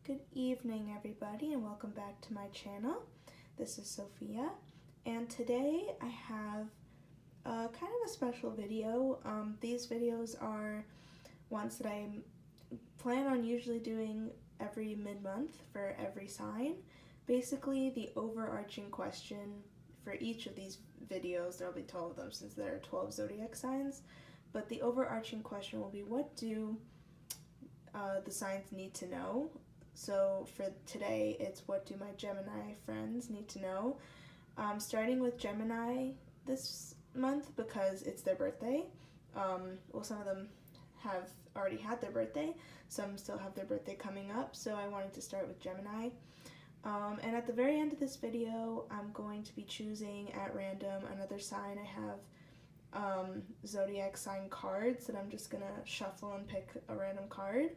Good evening, everybody, and welcome back to my channel. This is Sophia, and today I have kind of a special video. These videos are ones that I plan on usually doing every mid-month for every sign. Basically, the overarching question for each of these videos, there will be 12 of them since there are 12 zodiac signs, but the overarching question will be, what do the signs need to know? So for today, it's what do my Gemini friends need to know? Starting with Gemini this month because it's their birthday. Well, some of them have already had their birthday. Some still have their birthday coming up. So I wanted to start with Gemini. And at the very end of this video, I'm going to be choosing at random another sign. I have zodiac sign cards that I'm just going to shuffle and pick a random card.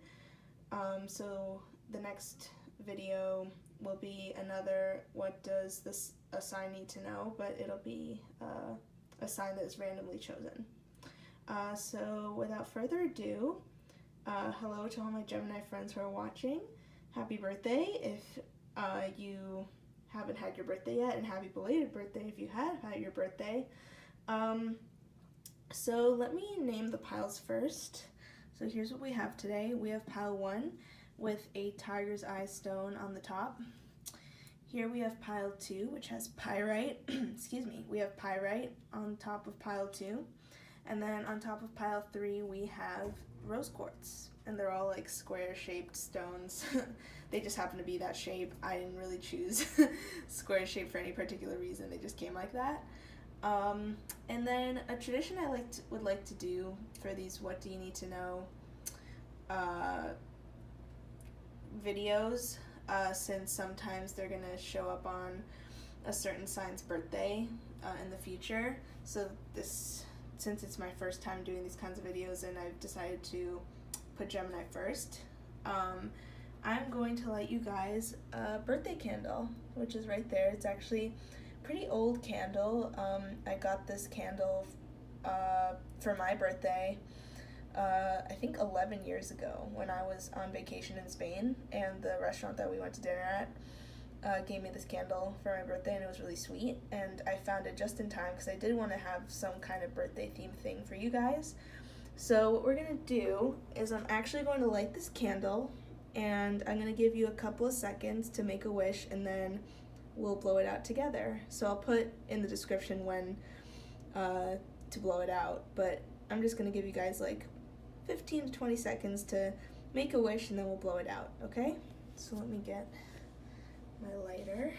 So the next video will be another what does a sign need to know, but it'll be a sign that is randomly chosen. So without further ado, hello to all my Gemini friends who are watching. Happy birthday if you haven't had your birthday yet, and happy belated birthday if you have had your birthday. So let me name the piles first. So here's what we have today. We have pile 1 with a tiger's eye stone on the top. Here we have pile 2, which has pyrite. Excuse me. We have pyrite on top of pile 2. And then on top of pile 3, we have rose quartz. And they're all like square-shaped stones. They just happen to be that shape. I didn't really choose square shape for any particular reason. They just came like that. And then a tradition I would like to do for these what do you need to know videos, since sometimes they're going to show up on a certain sign's birthday in the future. So since it's my first time doing these kinds of videos and I've decided to put Gemini first, I'm going to light you guys a birthday candle, which is right there. It's actually pretty old candle. I got this candle for my birthday I think 11 years ago when I was on vacation in Spain, and the restaurant that we went to dinner at gave me this candle for my birthday, and it was really sweet, and I found it just in time because I did want to have some kind of birthday themed thing for you guys. So what we're going to do is I'm actually going to light this candle, and I'm going to give you a couple of seconds to make a wish, and then we'll blow it out together. So I'll put in the description when to blow it out, but I'm just going to give you guys like 15 to 20 seconds to make a wish, and then we'll blow it out, okay? So let me get my lighter.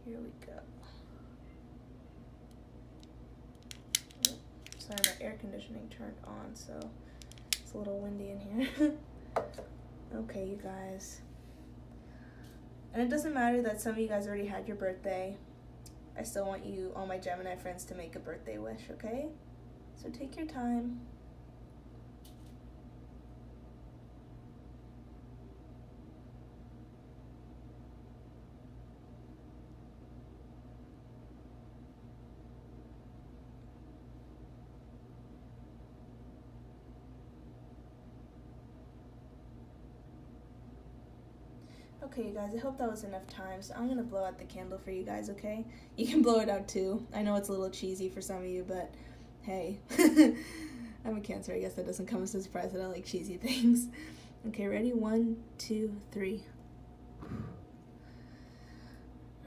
Here we go. Oh, sorry, my air conditioning turned on, so it's a little windy in here. Okay, you guys. And it doesn't matter that some of you guys already had your birthday. I still want you, all my Gemini friends, to make a birthday wish, okay? So take your time. Okay, you guys, I hope that was enough time, so I'm going to blow out the candle for you guys, okay? You can blow it out too. I know it's a little cheesy for some of you, but hey. I'm a Cancer, I guess that doesn't come as a surprise that I like cheesy things. Okay, ready? 1, 2, 3.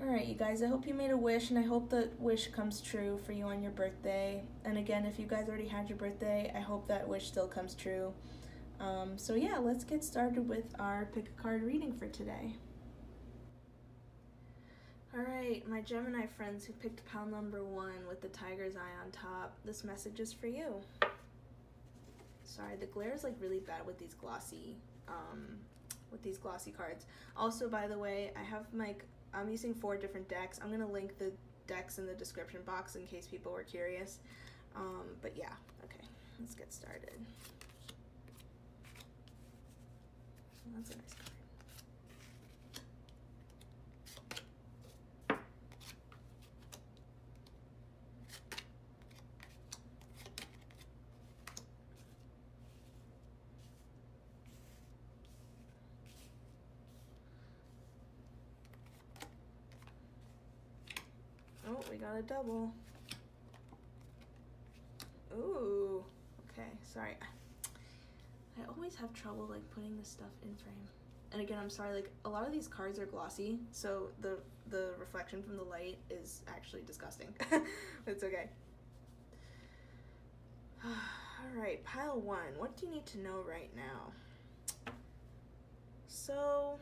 Alright, you guys, I hope you made a wish, and I hope that wish comes true for you on your birthday. And again, if you guys already had your birthday, I hope that wish still comes true. So yeah, let's get started with our pick a card reading for today. Alright, my Gemini friends who picked pile number 1 with the tiger's eye on top, this message is for you. Sorry, the glare is like really bad with these glossy cards. Also, by the way, I'm using 4 different decks. I'm gonna link the decks in the description box in case people were curious. But yeah, okay, let's get started. That's a nice card. we got a double. Ooh, okay, sorry. I always have trouble like putting this stuff in frame. And again, I'm sorry, like a lot of these cards are glossy, so the reflection from the light is actually disgusting. It's okay. Alright, pile 1. What do you need to know right now? So,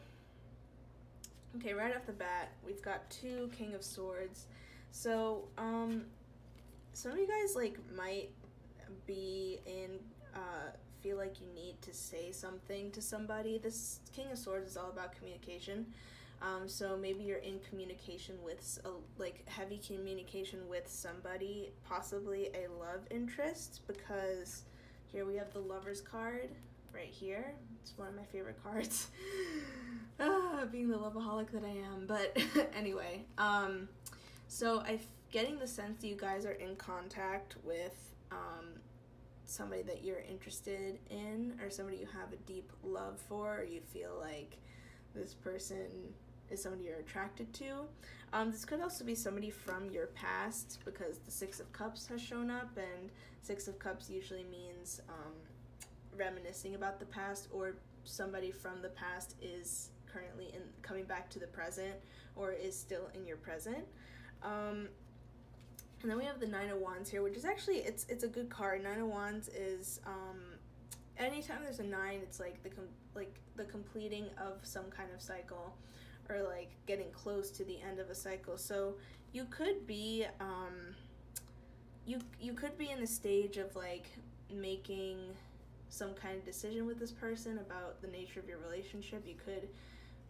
okay, right off the bat, we've got 2 King of Swords. So, some of you guys like might be in feel like you need to say something to somebody. This King of Swords is all about communication. So maybe you're in communication with like heavy communication with somebody, possibly a love interest, because here we have the Lover's card right here. It's one of my favorite cards. Being the loveaholic that I am, but anyway, so I'm getting the sense that you guys are in contact with somebody that you're interested in, or somebody you have a deep love for, or you feel like this person is somebody you're attracted to. This could also be somebody from your past, because the 6 of Cups has shown up, and 6 of Cups usually means reminiscing about the past, or somebody from the past is currently coming back to the present, or is still in your present. And then we have the 9 of Wands here, which is actually, it's a good card. 9 of Wands is, anytime there's a 9, it's like the completing of some kind of cycle, or like getting close to the end of a cycle. So you could be, you could be in a stage of like making some kind of decision with this person about the nature of your relationship. You could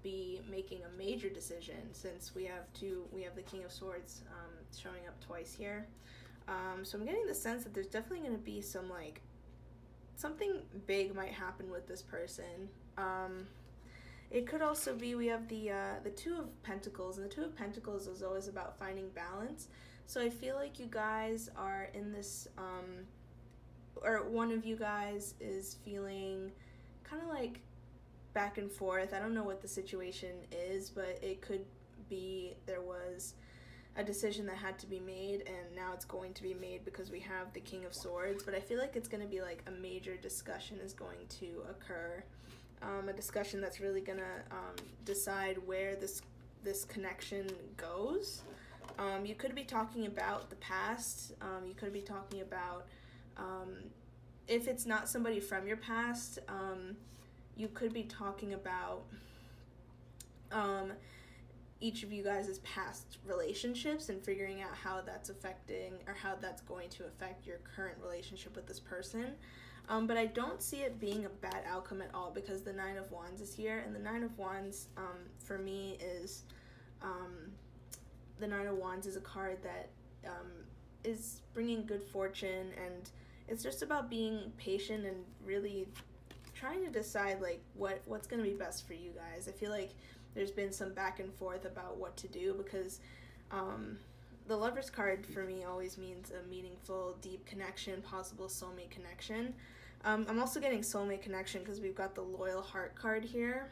be making a major decision, since we have the King of Swords showing up twice here. So I'm getting the sense that there's definitely going to be some like something big might happen with this person. It could also be, we have the 2 of Pentacles, and the 2 of Pentacles is always about finding balance. So I feel like you guys are in this, or one of you guys is feeling kind of like back and forth. I don't know what the situation is, but it could be there was a decision that had to be made, and now it's going to be made because we have the King of Swords. But I feel like it's going to be like a major discussion is going to occur, a discussion that's really going to decide where this connection goes. You could be talking about the past. You could be talking about, if it's not somebody from your past, you could be talking about each of you guys' past relationships and figuring out how that's affecting, or how that's going to affect your current relationship with this person. But I don't see it being a bad outcome at all, because the 9 of Wands is here, and the 9 of Wands for me is, the 9 of Wands is a card that is bringing good fortune, and it's just about being patient and really trying to decide like what's going to be best for you guys. I feel like there's been some back and forth about what to do, because the Lover's card for me always means a meaningful, deep connection, possible soulmate connection. I'm also getting soulmate connection because we've got the Loyal Heart card here.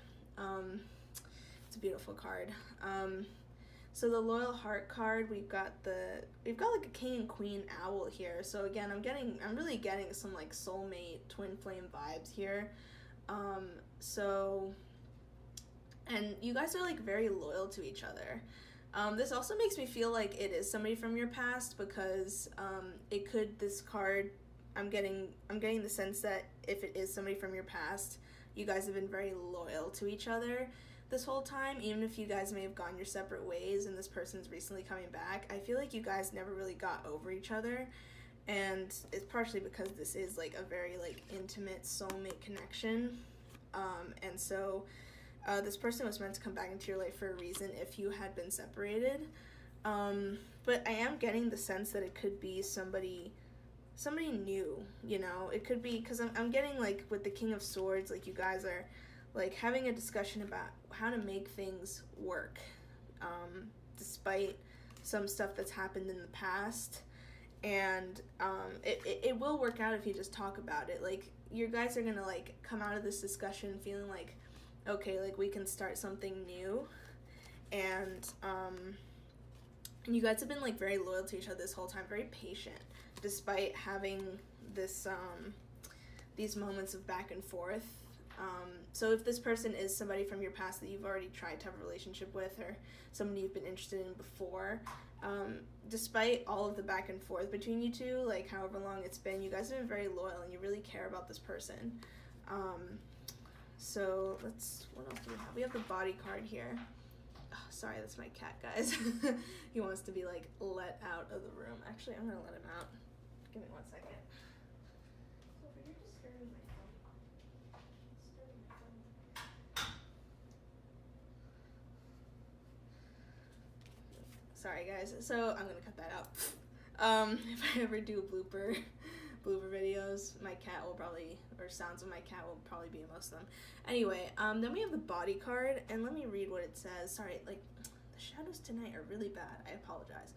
It's a beautiful card. So the Loyal Heart card, we've got like a King and Queen owl here. So again, I'm really getting some like soulmate twin flame vibes here. And you guys are like very loyal to each other. This also makes me feel like it is somebody from your past, because this card, I'm getting the sense that if it is somebody from your past, you guys have been very loyal to each other this whole time, even if you guys may have gone your separate ways and this person's recently coming back. I feel like you guys never really got over each other, and it's partially because this is like a very like intimate soulmate connection, and so this person was meant to come back into your life for a reason if you had been separated. But I am getting the sense that it could be somebody new, you know. It could be, because I'm getting like with the King of Swords, like you guys are like having a discussion about how to make things work, despite some stuff that's happened in the past. And it will work out if you just talk about it. Like, you guys are gonna like come out of this discussion feeling like, okay, like we can start something new, and And you guys have been like very loyal to each other this whole time, very patient, despite having this these moments of back and forth. So if this person is somebody from your past that you've already tried to have a relationship with, or somebody you've been interested in before, despite all of the back and forth between you two, like however long it's been, you guys have been very loyal and you really care about this person. So what else do we have? We have the body card here. Oh, sorry, that's my cat, guys. He wants to be like let out of the room. Actually, I'm gonna let him out. Give me 1 second. You're disturbing my phone. Sorry, guys. So I'm gonna cut that out. If I ever do blooper videos, my cat will probably, or sounds of my cat will probably be in most of them. Anyway, then we have the body card, and let me read what it says. Sorry, like, the shadows tonight are really bad. I apologize.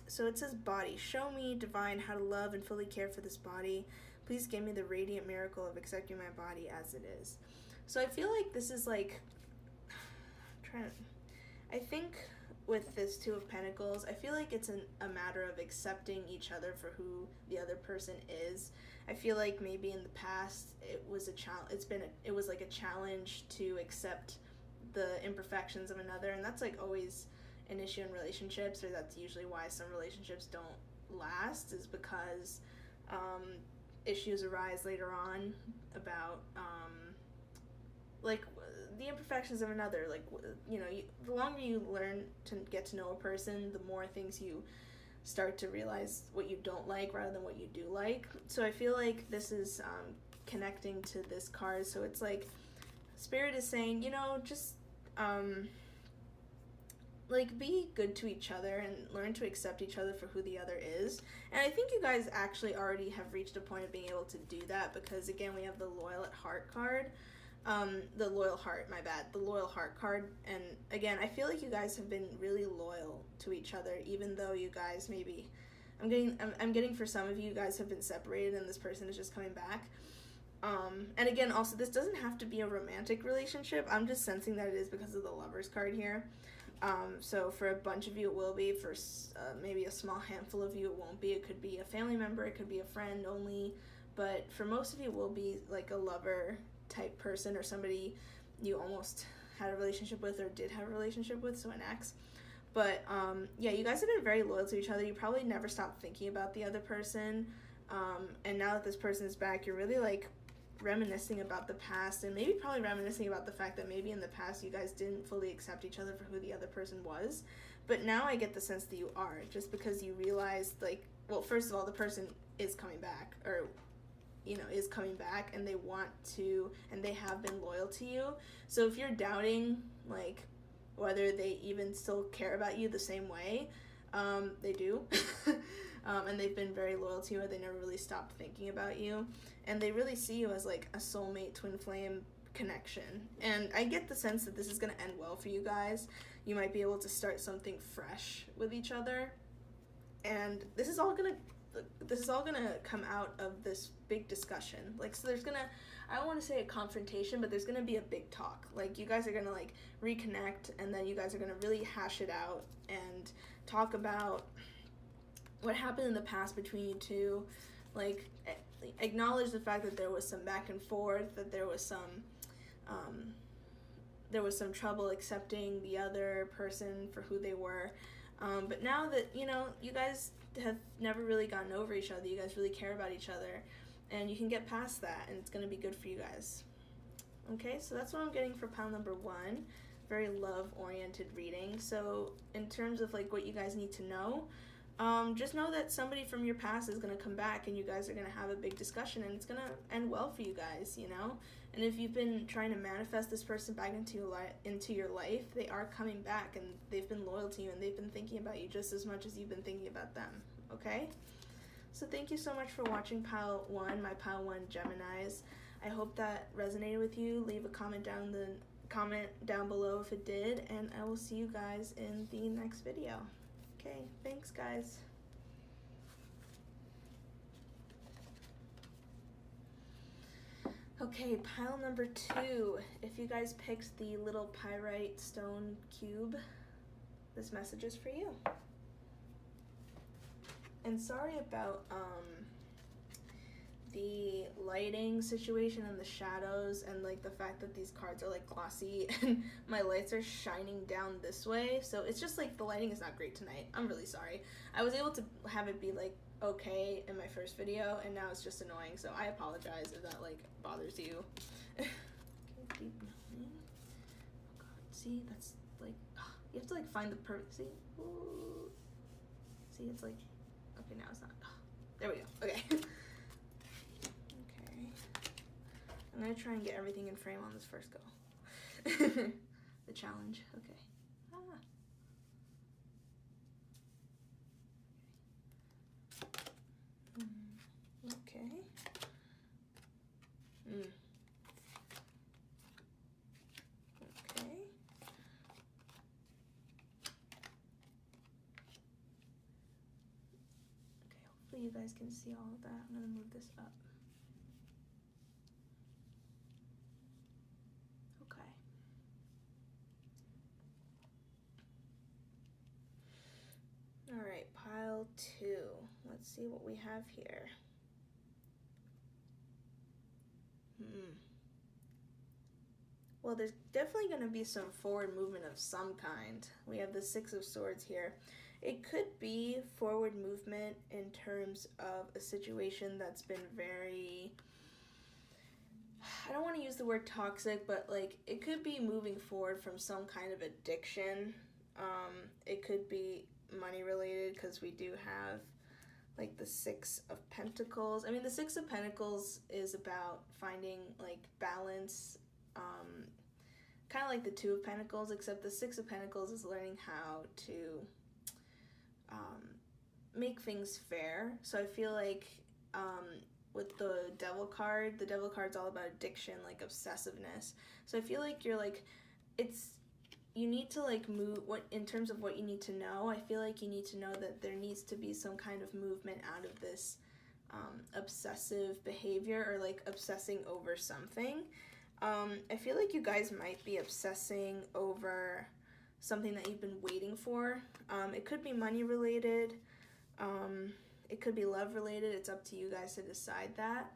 So it says body. Show me, divine, how to love and fully care for this body. Please give me the radiant miracle of accepting my body as it is. So I feel like this is like, I think with this Two of Pentacles, I feel like it's a matter of accepting each other for who the other person is. I feel like maybe in the past it was a it was like a challenge to accept the imperfections of another, and that's like always an issue in relationships, or that's usually why some relationships don't last, is because issues arise later on about like the imperfections of another. Like, you know, the longer you learn to get to know a person, the more things you start to realize what you don't like rather than what you do like. So I feel like this is connecting to this card. So it's like Spirit is saying, you know, just like be good to each other and learn to accept each other for who the other is. And I think you guys actually already have reached a point of being able to do that, because again, we have the Loyal at Heart card. The Loyal Heart, my bad, the Loyal Heart card. And again, I feel like you guys have been really loyal to each other, even though you guys maybe, I'm getting for some of you guys have been separated and this person is just coming back. And again, also, this doesn't have to be a romantic relationship. I'm just sensing that it is because of the Lovers card here. So for a bunch of you it will be, for maybe a small handful of you it won't be. It could be a family member, it could be a friend only, but for most of you it will be like a lover type person, or somebody you almost had a relationship with or did have a relationship with, so an ex. But yeah, you guys have been very loyal to each other. You probably never stopped thinking about the other person, and now that this person is back, you're really like reminiscing about the past, and maybe probably reminiscing about the fact that maybe in the past you guys didn't fully accept each other for who the other person was. But now I get the sense that you are, just because you realized, like, well, first of all, the person is coming back, or you know, is coming back, and they want to, and they have been loyal to you. So if you're doubting, like, whether they even still care about you the same way, they do. And they've been very loyal to you, and they never really stopped thinking about you. And they really see you as, like, a soulmate, twin flame connection. And I get the sense that this is going to end well for you guys. You might be able to start something fresh with each other. And this is all gonna come out of this big discussion. Like, so there's gonna, I don't want to say a confrontation, but there's gonna be a big talk. Like, you guys are gonna like reconnect, and then you guys are gonna really hash it out and talk about what happened in the past between you two. Like, acknowledge the fact that there was some back and forth, that there was some trouble accepting the other person for who they were. But now that, you know, you guys have never really gotten over each other, you guys really care about each other, and you can get past that, and it's going to be good for you guys. Okay, so that's what I'm getting for pile number 1. Very love-oriented reading. So in terms of like what you guys need to know, just know that somebody from your past is going to come back, and you guys are going to have a big discussion, and it's going to end well for you guys, you know? And if you've been trying to manifest this person back into your life, they are coming back, and they've been loyal to you, and they've been thinking about you just as much as you've been thinking about them, okay? So thank you so much for watching pile 1, my pile 1 Geminis. I hope that resonated with you. Leave a comment down below if it did, and I will see you guys in the next video. Okay, thanks guys. Okay, pile number 2. If you guys picked the little pyrite stone cube, this message is for you. And sorry about the lighting situation and the shadows and like the fact that these cards are like glossy and my lights are shining down this way, so it's just like the lighting is not great tonight. I'm really sorry. I was able to have it be like okay in my first video, and now it's just annoying, so I apologize if that like bothers you. Okay, deep breathing. Oh god, see, that's like you have to like find the perfect, see? Ooh. See, it's like, okay, now it's not. There we go. Okay. I'm gonna try and get everything in frame on this first go. The challenge. Okay. Okay. Okay. Okay. Hopefully you guys can see all of that. I'm gonna move this up. All right, pile 2. Let's see what we have here. Well, there's definitely going to be some forward movement of some kind. We have the 6 of Swords here. It could be forward movement in terms of a situation that's been very, I don't want to use the word toxic, but like it could be moving forward from some kind of addiction. It could be money related because we do have like the 6 of Pentacles. I mean, the 6 of Pentacles is about finding like balance, kind of like the 2 of Pentacles, except the 6 of Pentacles is learning how to make things fair. So I feel like with the Devil card's all about addiction, like obsessiveness. So I feel like you're like, you need to like move, what in terms of what you need to know, I feel like you need to know that there needs to be some kind of movement out of this obsessive behavior, or like obsessing over something. I feel like you guys might be obsessing over something that you've been waiting for. It could be money related. It could be love related. It's up to you guys to decide that.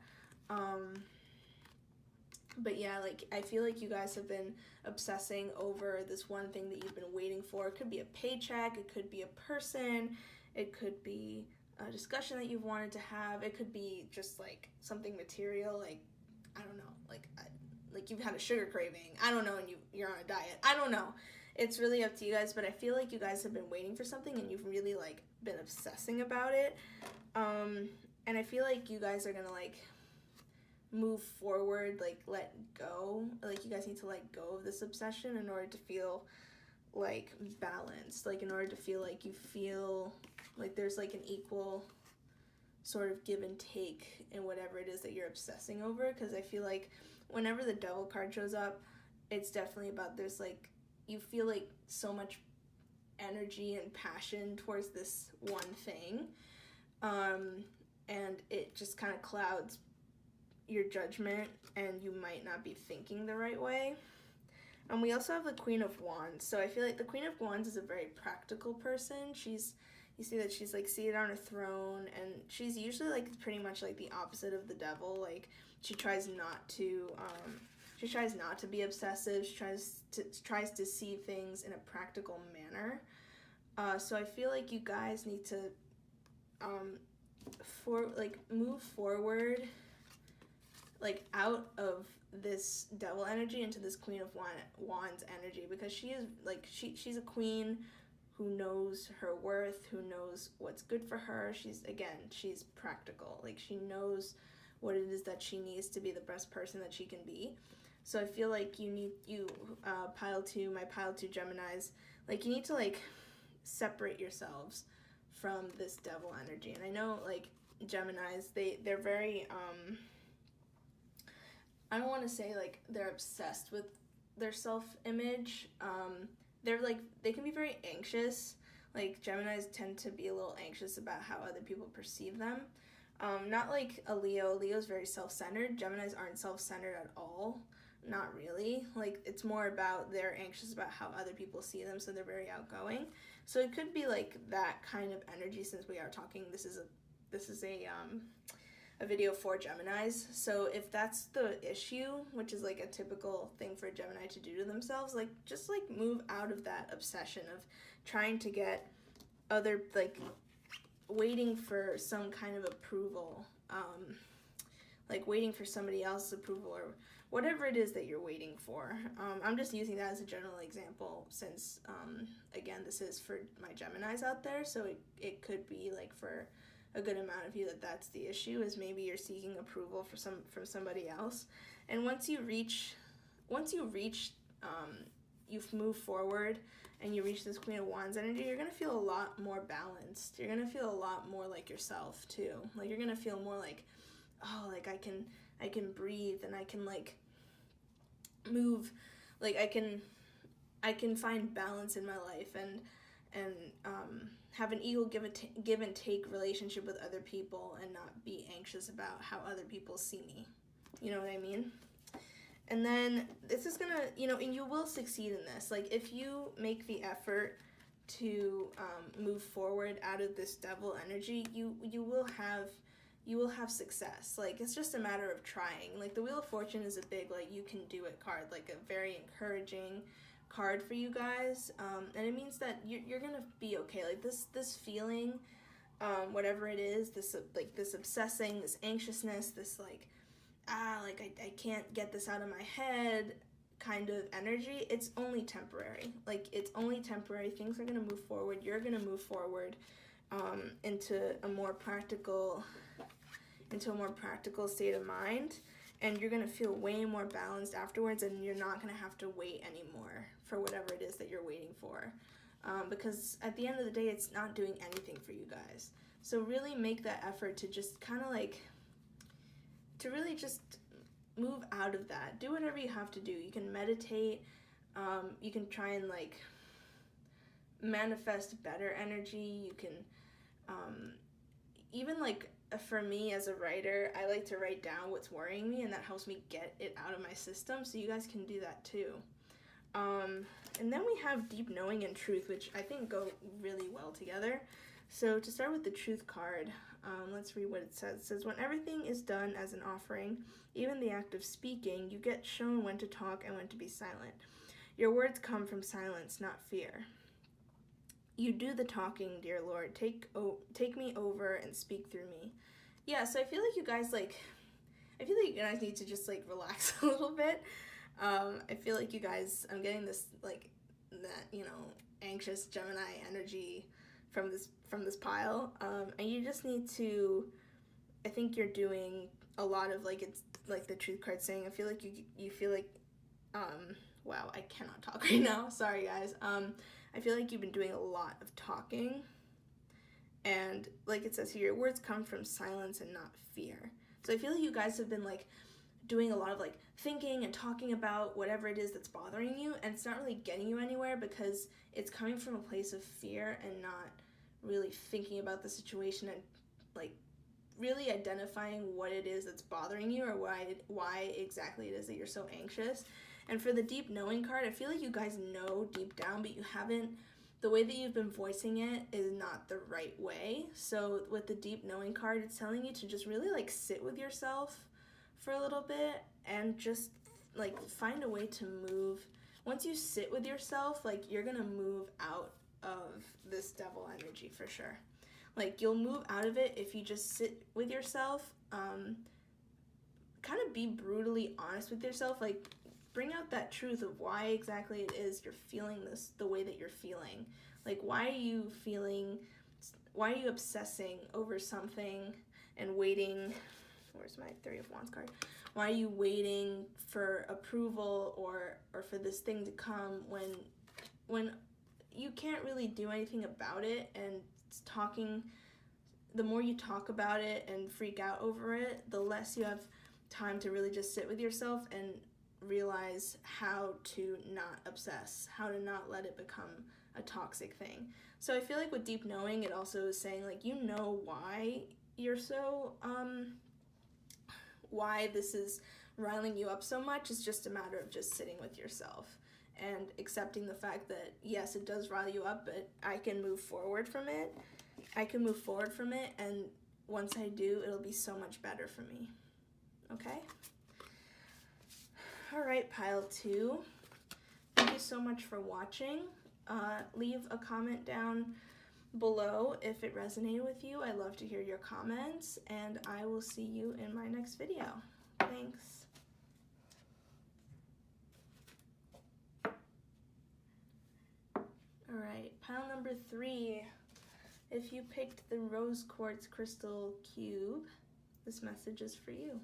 But yeah, like I feel like you guys have been obsessing over this one thing that you've been waiting for. It could be a paycheck. It could be a person. It could be a discussion that you've wanted to have. It could be just like something material, like I don't know, like you've had a sugar craving. I don't know, and you're on a diet. I don't know. It's really up to you guys, but I feel like you guys have been waiting for something and you've really like been obsessing about it. And I feel like you guys are gonna like move forward, like let go. Like you guys need to let go of this obsession in order to feel like balanced, like in order to feel like you feel like there's like an equal sort of give and take in whatever it is that you're obsessing over. Because I feel like whenever the Devil card shows up, it's definitely about there's like, you feel like so much energy and passion towards this one thing, and it just kind of clouds your judgment, and you might not be thinking the right way. And we also have the Queen of Wands. So I feel like the Queen of Wands is a very practical person. You see that she's like seated on a throne, and she's usually like pretty much like the opposite of the Devil. Like she tries not to be obsessive. She tries to see things in a practical manner. So I feel like you guys need to move forward, like out of this Devil energy into this Queen of Wands energy, because she is like she's a queen who knows her worth, who knows what's good for her. She's practical. Like she knows what it is that she needs to be the best person that she can be. So I feel like pile 2, my pile 2 Geminis, like you need to like separate yourselves from this Devil energy. And I know like Geminis, they're very I don't want to say like they're obsessed with their self-image. They can be very anxious. Like Geminis tend to be a little anxious about how other people perceive them. Not like a Leo. Leo's very self-centered. Geminis aren't self-centered at all. Not really. Like it's more about they're anxious about how other people see them, so they're very outgoing. So it could be like that kind of energy, since we are talking, this is a video for Geminis. So if that's the issue, which is like a typical thing for a Gemini to do to themselves, like just like move out of that obsession of trying to get other, like waiting for some kind of approval, like waiting for somebody else's approval or whatever it is that you're waiting for. I'm just using that as a general example since, again, this is for my Geminis out there, so it could be like for a good amount of you that's the issue, is maybe you're seeking approval from somebody else. And once you reach, you've moved forward and you reach this Queen of Wands energy, you're going to feel a lot more balanced. You're going to feel a lot more like yourself too. Like you're going to feel more like, oh, like I can breathe and I can like move, like I can find balance in my life and have an equal give and take relationship with other people and not be anxious about how other people see me. You know what I mean? And then this is gonna, and you will succeed in this. Like if you make the effort to move forward out of this devil energy, you will have success. Like it's just a matter of trying. Like the Wheel of Fortune is a big like you can do it card, like a very encouraging card for you guys, and it means that you're gonna be okay. Like this feeling, whatever it is, this obsessing, this anxiousness, this like I can't get this out of my head kind of energy, it's only temporary. Like it's only temporary. Things are gonna move forward. You're gonna move forward into a more practical state of mind, and you're gonna feel way more balanced afterwards, and you're not gonna have to wait anymore for whatever it is that you're waiting for, because at the end of the day, it's not doing anything for you guys. So really make that effort to just kind of like, to really just move out of that. Do whatever you have to do. You can meditate, you can try and like manifest better energy. You can even like, for me as a writer, I like to write down what's worrying me, and that helps me get it out of my system, so you guys can do that too. And then we have deep knowing and truth, which I think go really well together. So to start with the truth card, let's read what it says. It says, when everything is done as an offering, even the act of speaking, you get shown when to talk and when to be silent. Your words come from silence, not fear. You do the talking, dear Lord. Take me over and speak through me. Yeah, so I feel like you guys need to just like relax a little bit. I feel like you guys, I'm getting this like that, anxious Gemini energy from this pile. And you just need to, I think you're doing a lot of like, it's like the truth card saying, I feel like you feel like, wow, I cannot talk right now. Sorry guys. I feel like you've been doing a lot of talking, and like it says here, your words come from silence and not fear. So I feel like you guys have been like doing a lot of like thinking and talking about whatever it is that's bothering you, and it's not really getting you anywhere because it's coming from a place of fear and not really thinking about the situation and like really identifying what it is that's bothering you, or why exactly it is that you're so anxious. And for the deep knowing card, I feel like you guys know deep down, but you haven't, the way that you've been voicing it is not the right way. So with the deep knowing card, it's telling you to just really like sit with yourself for a little bit and just like find a way to move. Once you sit with yourself, like you're gonna move out of this devil energy for sure. Like you'll move out of it if you just sit with yourself, kind of be brutally honest with yourself, like bring out that truth of why exactly it is you're feeling this the way that you're feeling. Like why are you obsessing over something and waiting, where's my Three of Wands card? Why are you waiting for approval or for this thing to come when you can't really do anything about it? And the more you talk about it and freak out over it, the less you have time to really just sit with yourself and realize how to not obsess, how to not let it become a toxic thing. So I feel like with deep knowing, it also is saying like, you know why you're so, why this is riling you up so much. It's just a matter of just sitting with yourself and accepting the fact that, yes, it does rile you up, but I can move forward from it. And once I do, it'll be so much better for me. Okay? All right, pile 2. Thank you so much for watching. Leave a comment down below if it resonated with you. I love to hear your comments, and I will see you in my next video. Thanks. All right, pile number 3. If you picked the rose quartz crystal cube, this message is for you.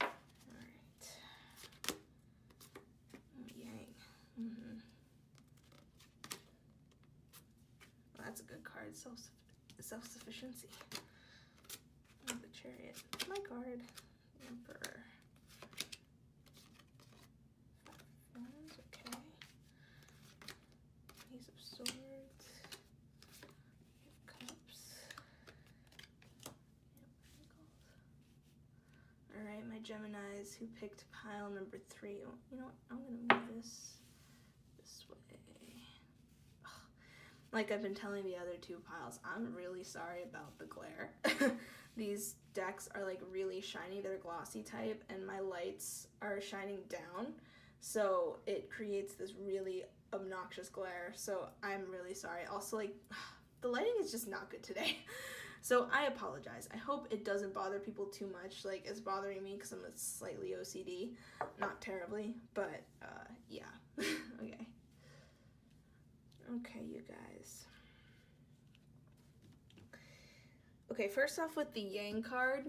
All right. Yang. Well, that's a good card. Self-sufficiency. Oh, the Chariot. My card. Emperor. 5 of Wands. Okay. Ace of Swords. Alright, my Geminis who picked pile number 3. Oh, you know what? I'm going to move this way. Ugh. Like I've been telling the other 2 piles, I'm really sorry about the glare. These decks are like really shiny. They're glossy type, and my lights are shining down. So it creates this really obnoxious glare. So I'm really sorry. Also, like, the lighting is just not good today. So I apologize. I hope it doesn't bother people too much. Like, it's bothering me because I'm a slightly OCD. Not terribly, but yeah. Okay. Okay, you guys. Okay, first off with the Yang card.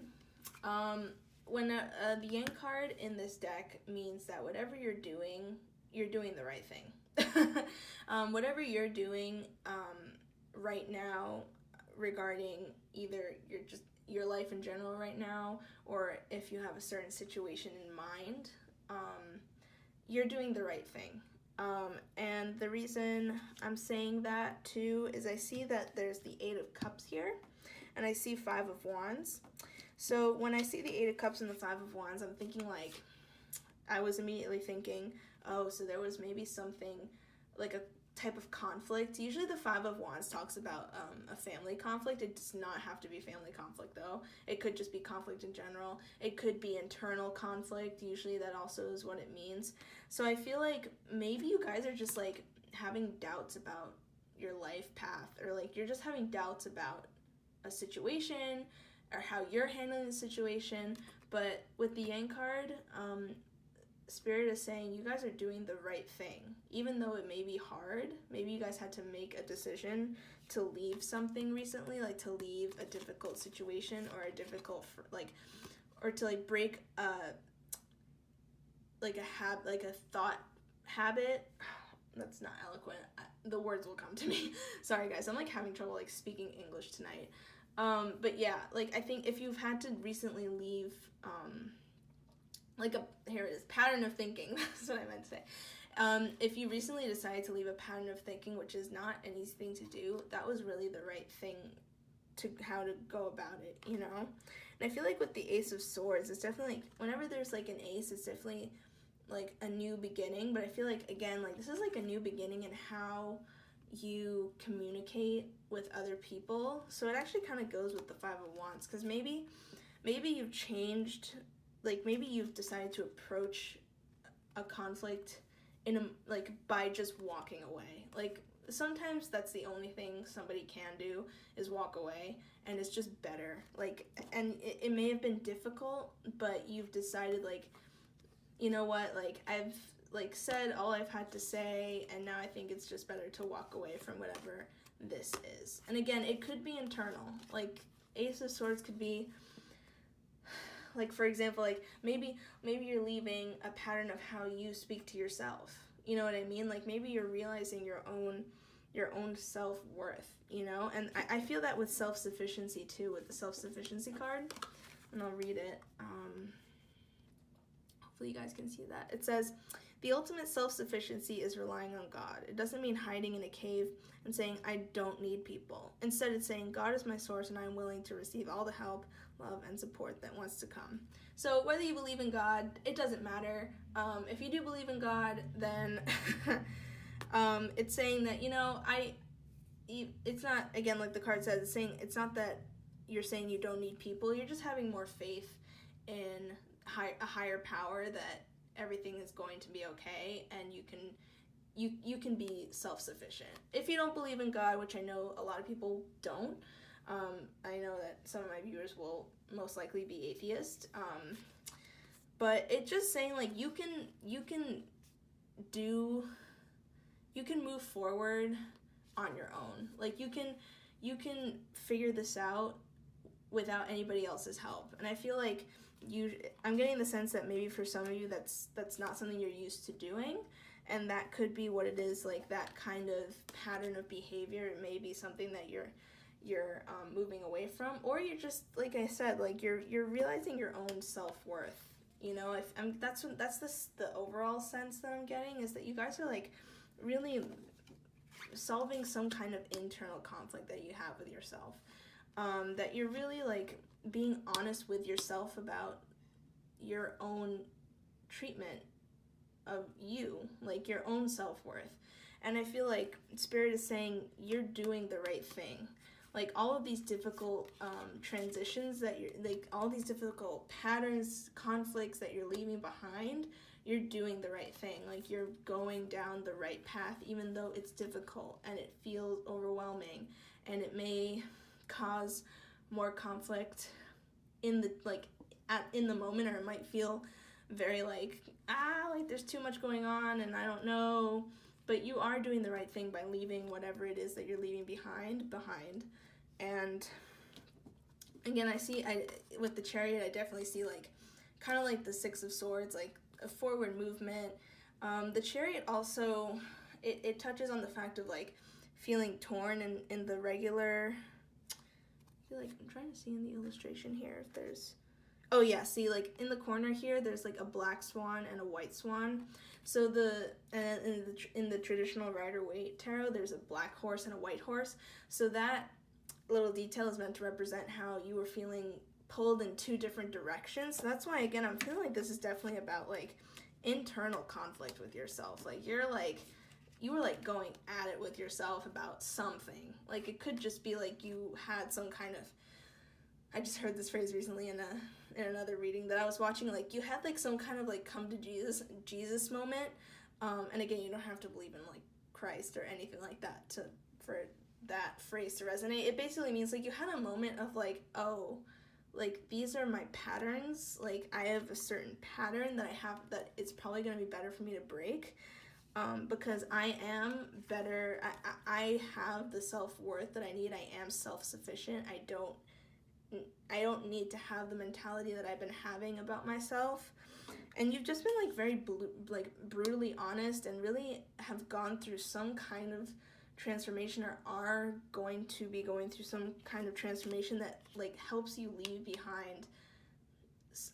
When the Yang card in this deck means that whatever you're doing the right thing. Whatever you're doing right now regarding either your life in general right now, or if you have a certain situation in mind, you're doing the right thing. And the reason I'm saying that too is I see that there's the 8 of Cups here, and I see 5 of Wands. So when I see the 8 of Cups and the 5 of Wands, I'm thinking like, I was immediately thinking, oh, so there was maybe something like a type of conflict. Usually the 5 of Wands talks about a family conflict. It does not have to be family conflict though. It could just be conflict in general. It could be internal conflict. Usually that also is what it means. So I feel like maybe you guys are just like having doubts about your life path, or like you're just having doubts about a situation or how you're handling the situation. But with the Yang card, Spirit is saying you guys are doing the right thing. Even though it may be hard, maybe you guys had to make a decision to leave something recently, like to leave a difficult situation or a difficult, or to like break a thought habit. That's not eloquent. The words will come to me. Sorry guys, I'm like having trouble like speaking English tonight. But yeah, like I think if you've had to recently leave here it is, pattern of thinking, that's what I meant to say. If you recently decided to leave a pattern of thinking, which is not an easy thing to do, that was really the right thing to how to go about it, you know? And I feel like with the Ace of Swords, it's definitely, like, whenever there's like an ace, it's definitely like a new beginning. But I feel like, again, like this is like a new beginning in how you communicate with other people. So it actually kind of goes with the 5 of Wands, because maybe you've changed, like maybe you've decided to approach a conflict by just walking away. Like sometimes that's the only thing somebody can do is walk away, and it's just better. Like, and it may have been difficult, but you've decided like, you know what, like I've like said all I've had to say, and now I think it's just better to walk away from whatever this is. And again, it could be internal. Like Ace of Swords could be like, for example, like maybe you're leaving a pattern of how you speak to yourself. You know what I mean? Like maybe you're realizing your own self-worth, you know? And I feel that with self-sufficiency too, with the self-sufficiency card. And I'll read it. Hopefully hopefully you guys can see that. It says, the ultimate self-sufficiency is relying on God. It doesn't mean hiding in a cave and saying, I don't need people. Instead, it's saying, God is my source and I am willing to receive all the help, love, and support that wants to come. So whether you believe in God, it doesn't matter. If you do believe in God, then it's saying that, it's not, again, like the card says, it's not that you're saying you don't need people. You're just having more faith in a higher power that everything is going to be okay, and you can be self-sufficient. If you don't believe in God, which I know a lot of people don't, I know that some of my viewers will most likely be atheist, but it's just saying, like, you can move forward on your own. Like, you can figure this out without anybody else's help. And I feel like I'm getting the sense that maybe for some of you that's not something you're used to doing, and that could be what it is, like that kind of pattern of behavior. It may be something that you're moving away from, or you're just, like I said, like you're realizing your own self-worth. That's the overall sense that I'm getting, is that you guys are like really solving some kind of internal conflict that you have with yourself. That you're really like being honest with yourself about your own treatment of you, like your own self-worth. And I feel like Spirit is saying you're doing the right thing. Like all of these difficult transitions that you're, like all these difficult patterns, conflicts that you're leaving behind, you're doing the right thing. Like you're going down the right path, even though it's difficult and it feels overwhelming, and it may cause more conflict in the moment, or it might feel very like there's too much going on and I don't know, but you are doing the right thing by leaving whatever it is that you're leaving behind. And again, with the Chariot, I definitely see like kind of like the Six of Swords, like a forward movement. The Chariot also, it touches on the fact of like feeling torn in the regular. I feel like I'm trying to see in the illustration here if there's, oh yeah, see, like in the corner here there's like a black swan and a white swan. So in the traditional Rider-Waite tarot, there's a black horse and a white horse. So that little detail is meant to represent how you were feeling pulled in two different directions. So that's why, again, I'm feeling like this is definitely about like internal conflict with yourself. Like you were like going at it with yourself about something. Like it could just be like you had some kind of, I just heard this phrase recently in another reading that I was watching, like you had like some kind of like come to Jesus moment. And again, you don't have to believe in like Christ or anything like that for that phrase to resonate. It basically means like you had a moment of like, oh, like these are my patterns. Like I have a certain pattern that I have that it's probably going to be better for me to break. Because I am better, I have the self-worth that I need. I am self-sufficient. I don't need to have the mentality that I've been having about myself. And you've just been like very brutally honest, and really have gone through some kind of transformation, or are going to be going through some kind of transformation that like helps you leave behind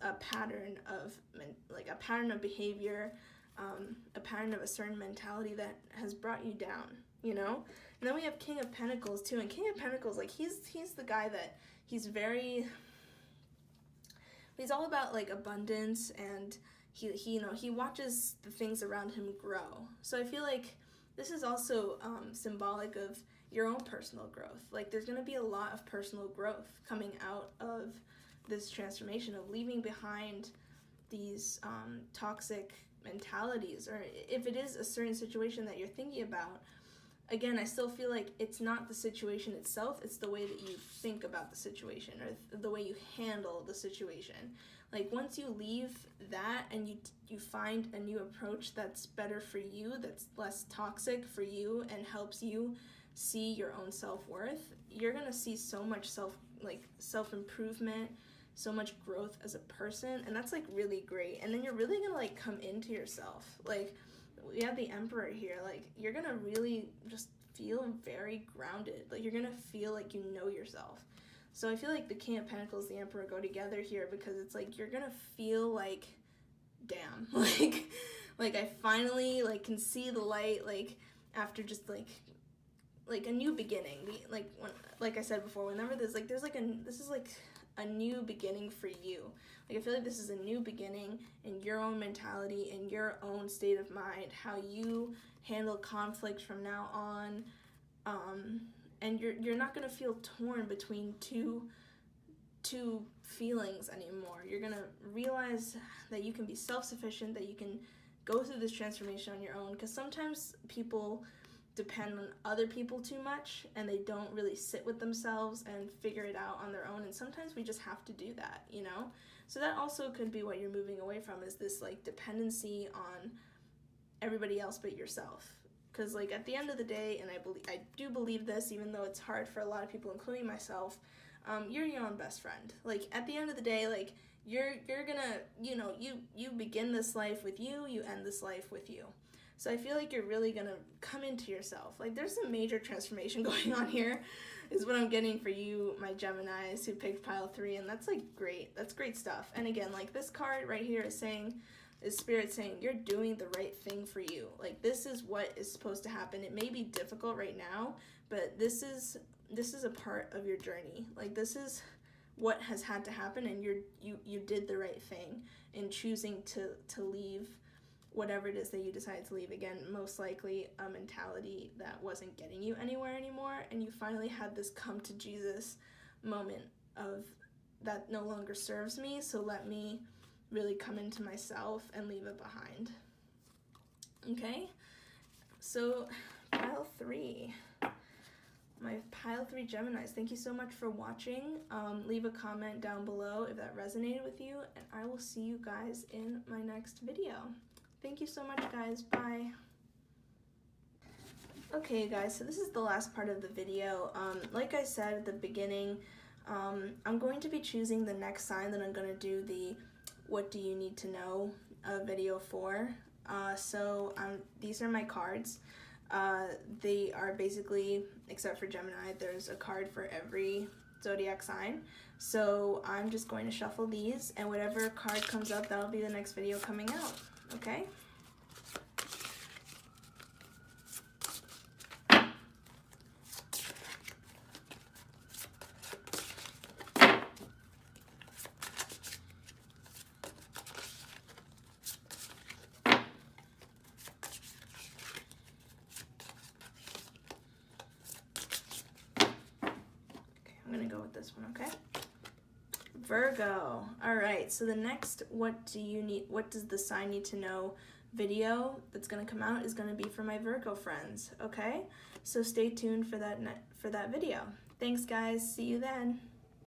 a pattern of behavior, a pattern of a certain mentality that has brought you down, And then we have King of Pentacles too, and King of Pentacles, like he's the guy that he's all about like abundance, and he watches the things around him grow. So I feel like this is also symbolic of your own personal growth. Like there's going to be a lot of personal growth coming out of this transformation of leaving behind these toxic mentalities, or if it is a certain situation that you're thinking about. Again, I still feel like it's not the situation itself, it's the way that you think about the situation, or the way you handle the situation. Like once you leave that and you find a new approach that's better for you, that's less toxic for you and helps you see your own self-worth, you're gonna see so much self-improvement, so much growth as a person, and that's like really great. And then you're really gonna like come into yourself. Like we have the Emperor here, like you're gonna really just feel very grounded. Like you're gonna feel like you know yourself. So I feel like the King of Pentacles, the Emperor go together here, because it's like you're gonna feel like damn, like I finally like can see the light, like after just like a new beginning. Like I said before, whenever this is like a new beginning for you. Like I feel like this is a new beginning in your own mentality, in your own state of mind, how you handle conflict from now on, and you're not gonna feel torn between two feelings anymore. You're gonna realize that you can be self-sufficient, that you can go through this transformation on your own, because sometimes people depend on other people too much and they don't really sit with themselves and figure it out on their own, and sometimes we just have to do that, you know? So that also could be what you're moving away from, is this like dependency on everybody else but yourself. Because like at the end of the day, and I do believe this, even though it's hard for a lot of people, including myself, you're your own best friend. Like at the end of the day, like you're gonna, you know, you begin this life with you end this life with you. So I feel like you're really gonna come into yourself. Like there's some major transformation going on here, is what I'm getting for you, my Geminis who picked pile 3, and that's like great. That's great stuff. And again, like this card right here is Spirit saying you're doing the right thing for you. Like this is what is supposed to happen. It may be difficult right now, but this is a part of your journey. Like this is what has had to happen, and you did the right thing in choosing to leave whatever it is that you decided to leave. Again, most likely a mentality that wasn't getting you anywhere anymore, and you finally had this come to Jesus moment of that no longer serves me, so let me really come into myself and leave it behind. Okay, so pile 3. My pile 3 Geminis, thank you so much for watching. Leave a comment down below if that resonated with you, and I will see you guys in my next video. Thank you so much, guys. Bye. Okay, guys, so this is the last part of the video. Like I said at the beginning, I'm going to be choosing the next sign that I'm going to do the What Do You Need to Know video for. So these are my cards. They are basically, except for Gemini, there's a card for every zodiac sign. So I'm just going to shuffle these, and whatever card comes up, that'll be the next video coming out. Okay? I'm gonna go with this one, okay? Virgo. All right, so the next what does the sign need to know video that's gonna come out is gonna be for my Virgo friends, okay? So stay tuned for that video. Thanks, guys. See you then.